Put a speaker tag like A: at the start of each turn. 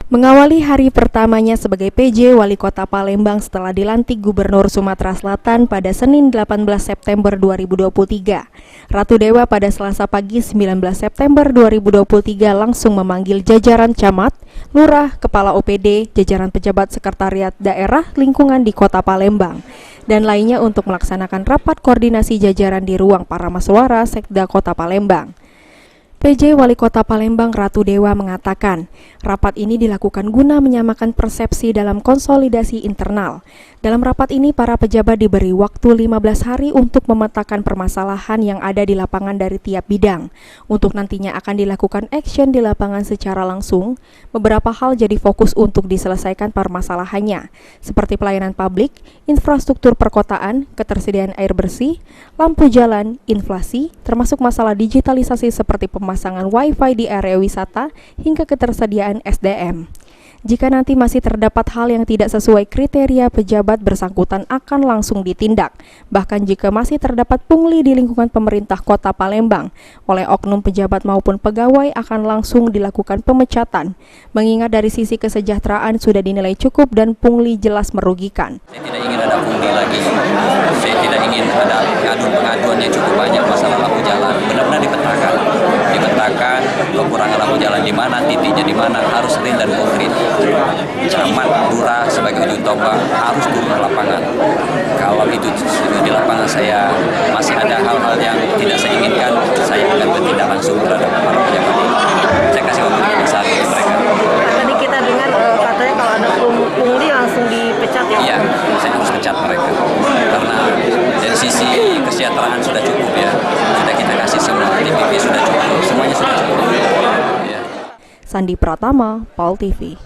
A: Mengawali hari pertamanya sebagai PJ Wali Kota Palembang setelah dilantik Gubernur Sumatera Selatan pada Senin 18 September 2023, Ratu Dewa pada Selasa pagi 19 September 2023 langsung memanggil jajaran camat, lurah, kepala OPD, jajaran pejabat sekretariat daerah lingkungan di Kota Palembang, dan lainnya untuk melaksanakan rapat koordinasi jajaran di ruang Paramaswara Sekda Kota Palembang. PJ Wali Kota Palembang Ratu Dewa mengatakan, rapat ini dilakukan guna menyamakan persepsi dalam konsolidasi internal. Dalam rapat ini, para pejabat diberi waktu 15 hari untuk memetakan permasalahan yang ada di lapangan dari tiap bidang. Untuk nantinya akan dilakukan action di lapangan secara langsung, beberapa hal jadi fokus untuk diselesaikan permasalahannya, seperti pelayanan publik, infrastruktur perkotaan, ketersediaan air bersih, lampu jalan, inflasi, termasuk masalah digitalisasi seperti pemasangan Wi-Fi di area wisata hingga ketersediaan SDM. Jika nanti masih terdapat hal yang tidak sesuai kriteria, pejabat bersangkutan akan langsung ditindak. Bahkan jika masih terdapat pungli di lingkungan pemerintah Kota Palembang oleh oknum pejabat maupun pegawai akan langsung dilakukan pemecatan. Mengingat dari sisi kesejahteraan sudah dinilai cukup dan pungli jelas merugikan.
B: Saya tidak ingin ada pungli lagi. Saya tidak ingin ada pengaduan yang cukup banyak masalah lampu jalan. Benar-benar dipetakan kekurangan lampu jalan di mana, titiknya di mana, harus real dan konkret. Camat, lurah sebagai ujung tombak harus turun ke lapangan. Kalau itu di lapangan saya masih ada hal-hal yang tidak saya inginkan, saya akan bertindak langsung terhadap para pejabat. Saya kasih waktu 15 hari untuk mereka.
C: Tadi kita dengar katanya kalau ada pungli langsung dipecat ya?
B: Iya, saya harus pecat mereka. Karena dari sisi kesejahteraan sudah cukup ya. Sudah kita kasih semua, TPP sudah cukup, semuanya sudah cukup.
A: Sandi Pratama, Pol TV.